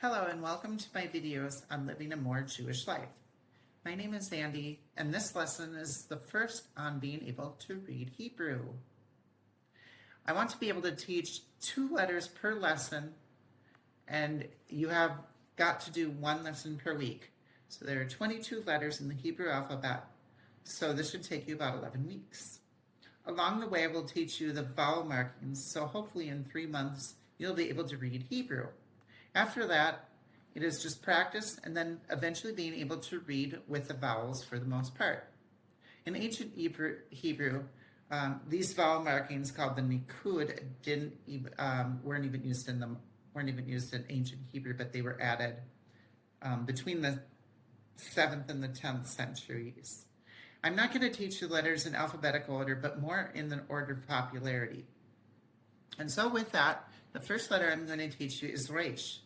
Hello and welcome to my videos on living a more Jewish life. My name is Andy and this lesson is the first on being able to read Hebrew. I want to be able to teach 2 letters per lesson, and you have got to do 1 lesson per week. So there are 22 letters in the Hebrew alphabet, so this should take you about 11 weeks. Along the way I will teach you the vowel markings, so hopefully in 3 months you'll be able to read Hebrew. After that, it is just practice and then eventually being able to read with the vowels for the most part. In ancient Hebrew, these vowel markings called the nikud weren't even used in ancient Hebrew, but they were added between the 7th and the 10th centuries. I'm not going to teach you letters in alphabetical order, but more in the order of popularity. And so with that, the first letter I'm going to teach you is Resh.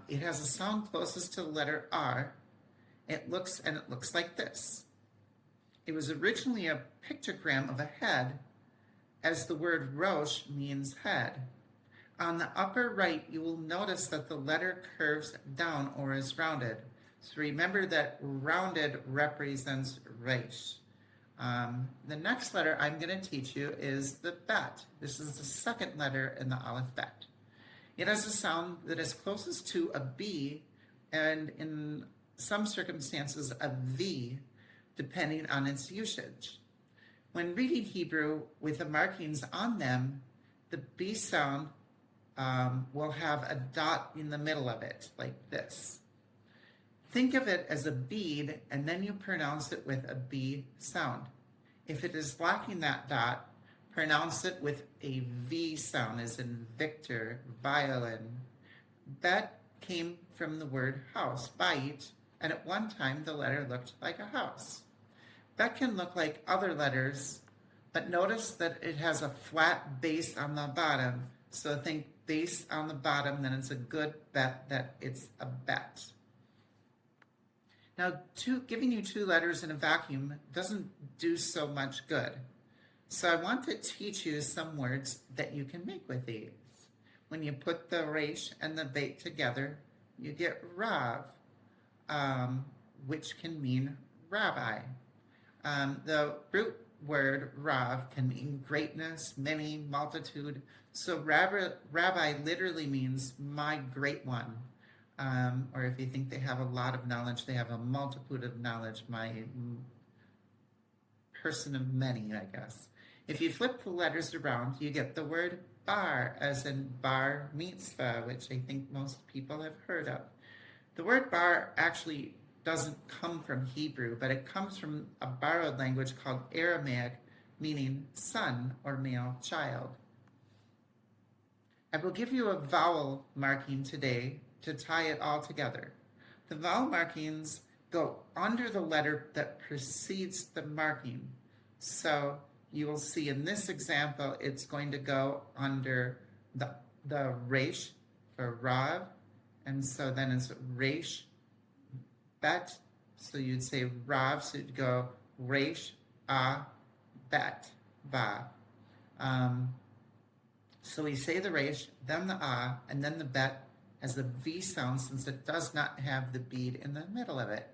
It has a sound closest to the letter R. It looks like this. It was originally a pictogram of a head, as the word Rosh means head. On the upper right, you will notice that the letter curves down or is rounded. So remember that rounded represents Resh. The next letter I'm going to teach you is the Bet. This is the second letter in the Alefbet. It has a sound that is closest to a B and in some circumstances a V, depending on its usage. When reading Hebrew with the markings on them, the B sound will have a dot in the middle of it, like this. Think of it as a bead, and then you pronounce it with a B sound. If it is lacking that dot, pronounce it with a V sound, as in Victor, violin. Bet came from the word house, bait, and at one time the letter looked like a house. Bet can look like other letters, but notice that it has a flat base on the bottom. So think base on the bottom, then it's a good bet that it's a bet. Now, giving you 2 letters in a vacuum doesn't do so much good. So I want to teach you some words that you can make with these. When you put the Resh and the Bet together, you get Rav, which can mean rabbi. The root word Rav can mean greatness, many, multitude. So rabbi literally means my great one. Or if you think they have a lot of knowledge, they have a multitude of knowledge, my person of many, I guess. If you flip the letters around, you get the word bar, as in bar mitzvah, which I think most people have heard of. The word bar actually doesn't come from Hebrew, but it comes from a borrowed language called Aramaic, meaning son or male child. I will give you a vowel marking today to tie it all together. The vowel markings go under the letter that precedes the marking. So you will see in this example, it's going to go under the Resh for Rav, and so then it's Resh, Bet, so you'd say Rav, so you'd go Resh, Bet, Va. So we say the Resh, then the and then the Bet as the V sound, since it does not have the bead in the middle of it.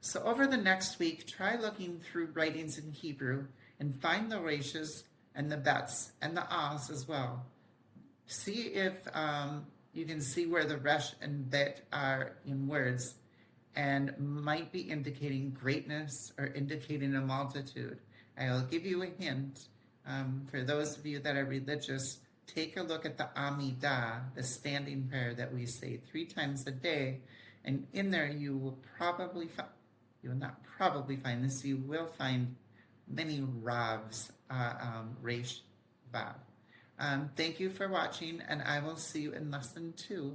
So over the next week, try looking through writings in Hebrew and find the Reshes and the Bets and the Ahs as well. See if you can see where the Resh and Bet are in words and might be indicating greatness or indicating a multitude. I'll give you a hint. For those of you that are religious, take a look at the Amidah, the standing prayer that we say 3 times a day, and in there you will find many Ravs, Resh, Vav. Thank you for watching, and I will see you in lesson 2.